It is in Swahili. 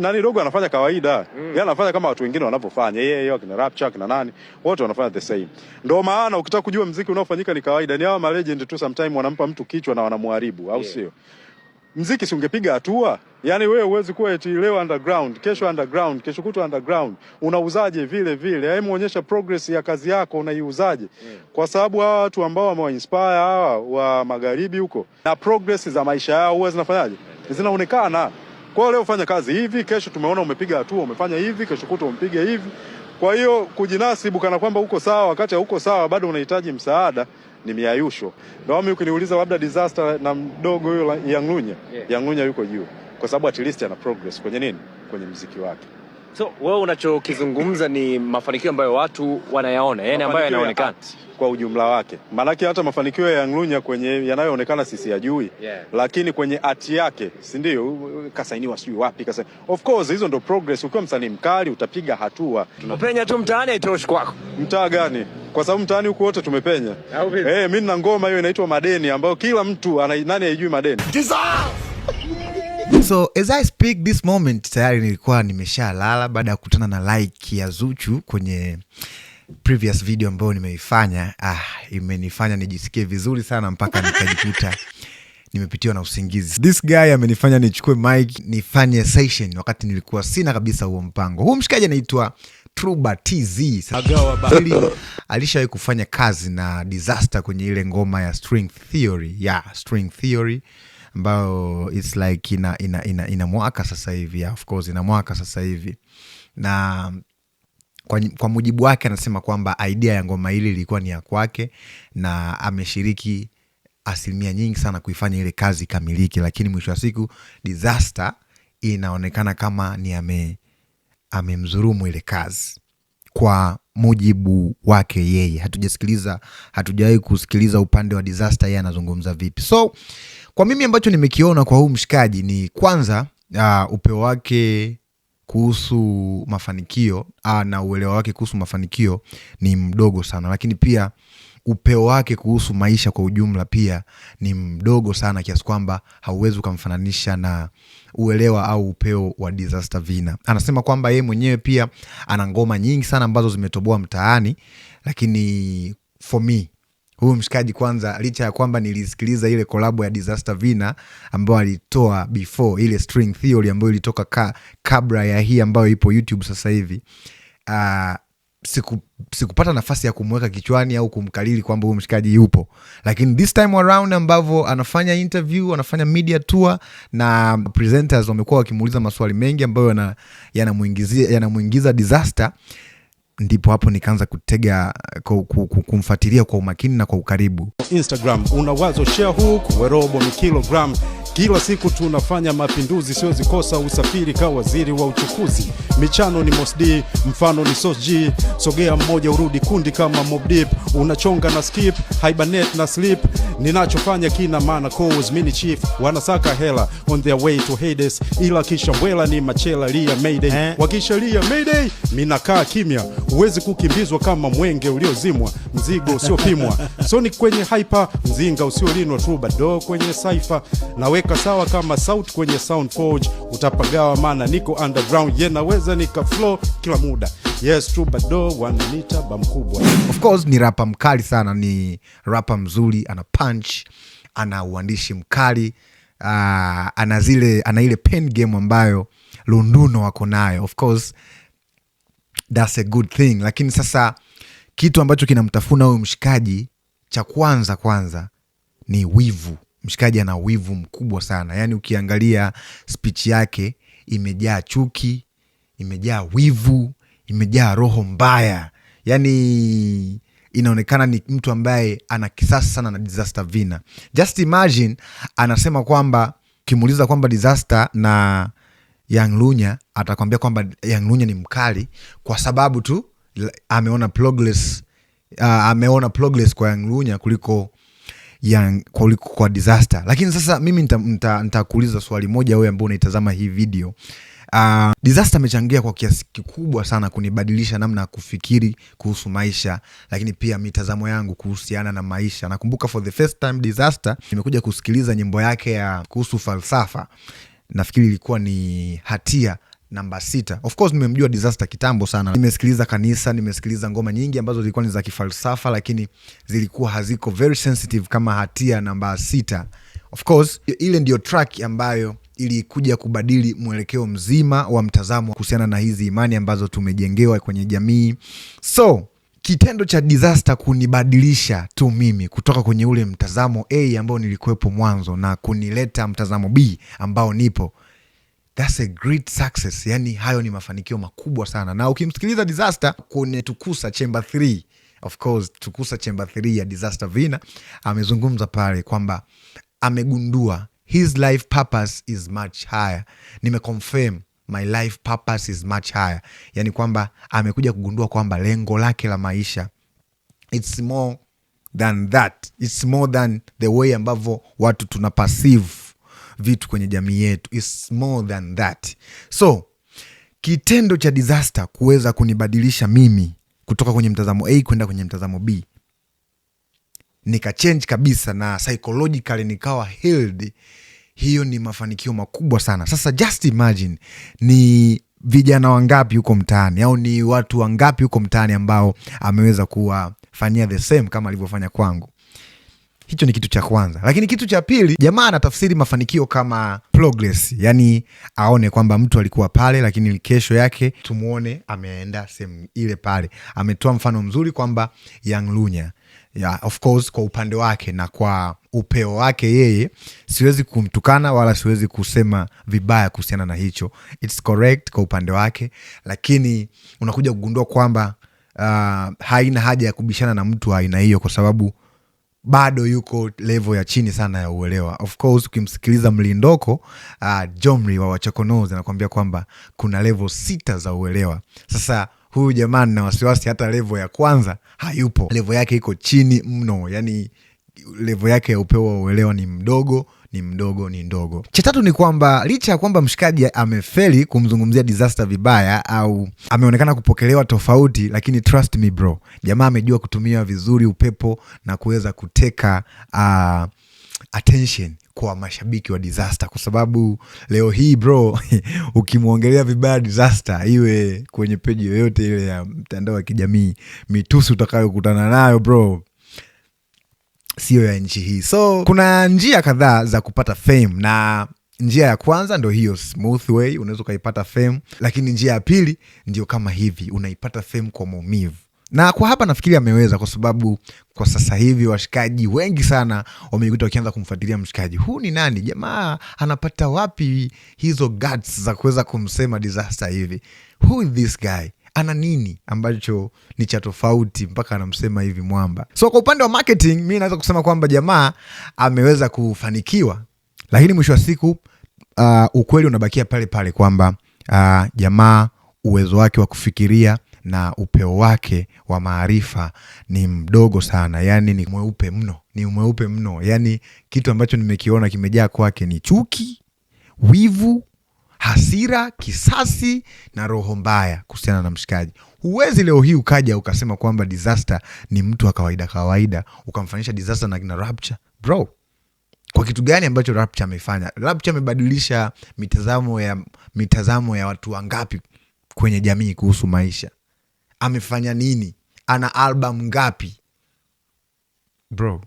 Nani Dogo anafanya kawaida. Yeye anafanya kama watu wengine wanapofanya. Yeye akina Rapture akina nani, wote wanafanya the same. Ndio maana ukitaka kujua muziki unaofanyika ni kawaida. Ni hawa ma legend tu sometimes wanampa mtu kichwa na wanamuharibu, au sio? Muziki si ungepiga hatua? Yaani wewe huwezi kuwa eti leo underground, kesho underground, kesho kutwa underground. Unauzaje vile vile? Hebu onyesha progress ya kazi yako unaiuzaje? Kwa sababu hawa watu ambao wamewainspire hawa wa magharibi huko na progress za maisha yao huwa zinafanyaje? Zinaonekana. Kwa leo fanya kazi hivi, kesho tumeona umepiga hatua, umefanya hivi, kesho kutwa umpige hivi. Kwa hiyo kujinasibu kana kwamba uko sawa wakati hauko sawa, bado unahitaji msaada, ni miayusho. Ndio mimi ukiniuliza labda Disaster na mdogo huyo Young Lunya, Young Lunya yuko juu kwa sababu at least ana progress kwenye nini? Kwenye muziki wake. So wewe unachokizungumza ni mafanikio ambayo watu wanayaona, yani ambayo yanaonekana kwa ujumla wake. Maana hata mafanikio ya Young Lunya kwenye yanayoonekana sisi yajui, lakini kwenye art yake, si ndio? Kasainiwa sijui wapi Of course hizo ndo progress. Ukiwa msanii mkali utapiga hatua. Tunapenya tu mtaani haitoshi kwako. Mtaa gani? Kwa sababu mtaani huko wote tumepenya. Mimi nina ngoma hiyo inaitwa Madeni ambayo kila mtu nani haijui Madeni. So as I speak this moment tayari nilikuwa nimeshalala baada ya kukutana na like ya Zuchu kwenye previous video ambayo nimeifanya. Imenifanya nijisikie vizuri sana mpaka nikajikuta nimepitiwa na usingizi. This guy amenifanya nichukue mic nifanye session wakati nilikuwa sina kabisa huo mpango. Huyu mshikaji anaitwa Truba TZ. Alishawahi kufanya kazi na Disaster kwenye ile ngoma ya String Theory. String Theory ambao it's like ina mwaka sasa hivi. Of course ina mwaka sasa hivi. Na kwa mujibu wake anasema kwamba idea ya ngoma ile ilikuwa ni ya kwake na ameshiriki asilimia nyingi sana kuifanya ile kazi kamiliki, lakini mwisho wa siku Disaster inaonekana kama ni amemdhulumu ile kazi kwa mujibu wake yeye. Hatujawahi kusikiliza upande wa Disaster yeye anazungumza vipi. So kwa mimi ambacho nimekiona kwa huu mshikaji ni kwanza upeo wake kuhusu mafanikio na uelewa wake kuhusu mafanikio ni mdogo sana, lakini pia upeo wake kuhusu maisha kwa ujumla pia ni mdogo sana kiasi kwamba hauwezi ukamfananisha na uelewa au upeo wa Disaster Vina. Anasema kwamba yeye mwenyewe pia ana ngoma nyingi sana ambazo zimetoboa mtaani, lakini for me huyu mshikaji kwanza, licha ya kwamba nilisikiliza ile collab ya Disaster Vina ambayo alitoa before ile String Theory ambayo ilitoka kabla ya hii ambayo ipo YouTube sasa hivi, sikupata nafasi ya kumweka kichwani au kumkalili kwamba huyu mshikaji yupo. Lakini this time around ambavyo anafanya interview, anafanya media tour na presenters wamekuwa wakimuuliza maswali mengi ambayo yanamuingiza Disaster, ndipo hapo nikaanza kutega kumfuatilia kwa umakini na kwa ukaribu. Instagram unawazo share hook werobo ni kilogram. Kila siku tunafanya mapinduzi, siwezi kosa usafiri kwa waziri wa uchukuzi. Michano ni Mosdi, mfano ni Sos G. Sogea mmoja urudi kundi kama Mob Deep. Unachonga na skip, hibernate na sleep. Ninachofanya kina maana cause mini chief wanasaka hela on their way to Hades. Ila kisha mbwela ni machela lia mayday. Wakisha lia mayday, minakaa kimya. Huwezi kukimbizwa kama mwenge uliozimwa. Mzigo usiopimwa. Sonic kwenye hyper, mzinga usiolinwa. Truba do kwenye cypher. Naweka sawa kama sauti kwenye Soundforge. Utapagawa maana niko underground. Naweza nika flow kila muda. Yes, Truba do wananita bamkubwa. Of course ni rapper mkali sana, ni rapper mzuri, ana punch, ana uandishi mkali, ana ile pen game ambayo Lunduno wako nayo. Of course that's a good thing. Lakini sasa kitu ambacho kinamtafuna huyu mshikaji cha kwanza ni wivu. Mshikaji ana wivu mkubwa sana. Yani ukiangalia speech yake imejaa chuki, imejaa wivu, imejaa roho mbaya. Yani inaonekana ni mtu ambaye ana kisasi sana na Disaster Vina. Just imagine anasema kwamba kimuuliza kwamba Disaster na Young Lunya atakwambia kwamba Young Lunya ni mkali kwa sababu tu ameona progress kwa Young Lunya kuliko kwa Disaster. Lakini sasa mimi nitakuuliza swali moja wewe ambao unaitazama hii video. Disaster amechangia kwa kiasi kikubwa sana kunibadilisha namna ya kufikiri kuhusu maisha, lakini pia mitazamo yangu kuhusiana na maisha. Nakumbuka for the first time Disaster nimekuja kusikiliza nyimbo yake ya kuhusu falsafa. Nafikiri ilikuwa ni Hatia namba 6. Of course nimemjua Disaster kitambo sana. Nimesikiliza Kanisa, nimesikiliza ngoma nyingi ambazo zilikuwa ni za kifalsafa, lakini zilikuwa haziko very sensitive kama Hatia namba 6. Of course ile ndio track ambayo ilikuja kubadili mwelekeo mzima wa mtazamo kuhusiana na hizi imani ambazo tumejengewa kwenye jamii. So kitendo cha Disaster kunibadilisha tu mimi kutoka kwenye ule mtazamo A ambao nilikuwepo mwanzo na kunileta mtazamo B ambao nipo, that's a great success. Yani hayo ni mafanikio makubwa sana. Na ukimsikiliza Disaster kwenye Tukusa Chamber 3, of course Tukusa Chamber 3 ya Disaster Vina, amezungumza pale kwamba amegundua his life purpose is much higher. Nimeconfirm my life purpose is much higher. Yani kwamba amekuja kugundua kwamba lengo lake la maisha, it's more than that. It's more than the way ambavyo watu tunaperceive vitu kwenye jamii yetu. It's more than that. So kitendo cha Disaster kuweza kunibadilisha mimi kutoka kwenye mtazamo A kwenda kwenye mtazamo B, nika change kabisa na psychologically nikawa healed. Hiyo ni mafanikio makubwa sana. Sasa just imagine ni vijana wangapi huko mtaani au ni watu wangapi huko mtaani ambao ameweza kuwafanyia the same kama alivyofanya kwangu. Hicho ni kitu cha kwanza. Lakini kitu cha pili, jamaa anatafsiri mafanikio kama progress. Yani aone kwamba mtu alikuwa pale lakini kesho yake tumuone ameenda sehemu ile pale. Ametoa mfano mzuri kwamba Young Lunya, yeah, of course kwa upande wake na kwa upeo wake yeye, siwezi kumtukana wala siwezi kusema vibaya kuhusiana na hicho. It's correct kwa upande wake, lakini unakuja kugundua kwamba haina haja ya kubishana na mtu aina hiyo kwa sababu bado yuko level ya chini sana ya uelewa. Of course ukimsikiliza Mlindoko Jomri wa Wachakonozi anakuambia kwamba kuna level 6 za uelewa. Sasa huyu jamani na wasiwasi hata level ya kwanza hayupo. Level yake iko chini mno. Yani level yake ya upeo wa uelewa ni mdogo, ni ndogo. Cha tatu ni kwamba licha ya kwamba mshikaji amefeli kumzungumzia Disaster vibaya au ameonekana kupokelewa tofauti, lakini trust me bro, jamaa amejua kutumia vizuri upepo na kuweza kuteka attention kwa mashabiki wa Disaster. Kwa sababu leo hii bro ukimwongelea vibaya Disaster, iwe kwenye peji yoyote ile ya mtandao wa kijamii, mitusi utakayokutana nayo bro sio ya nchi hii. So kuna njia kadhaa za kupata fame, na njia ya kwanza ndio hiyo smooth way, unaweza ukaipata fame. Lakini njia ya pili ndio kama hivi, unaipata fame kwa maumivu. Na kwa hapa nafikiri ameweza, kwa sababu kwa sasa hivi washikaji wengi sana wamejikuta wakianza kumfuatilia mshikaji. Huu ni nani? Jamaa anapata wapi hizo guts za kuweza kumsema Disaster hivi? Who is this guy? Ana nini ambacho ni cha tofauti mpaka anamsema hivi mwamba? So kwa upande wa marketing, mimi naweza kusema kwamba jamaa ameweza kufanikiwa, lakini mwisho wa siku ukweli unabakia pale pale kwamba jamaa uwezo wake wa kufikiria na upeo wake wa maarifa ni mdogo sana. Yani ni mweupe mno. Yani kitu ambacho nimekiona kimejaa kwake ni chuki, wivu, hasira, kisasi na roho mbaya kuhusiana na mshikaji. Huwezi leo hii ukaja ukasema kwamba Disaster ni mtu wa kawaida ukamfanyisha Disaster na kina Rapture. Bro, kwa kitu gani ambacho Rapture amefanya? Rapture amebadilisha mitazamo ya watu wangapi kwenye jamii kuhusu maisha? Amefanya nini? Ana album ngapi? Bro,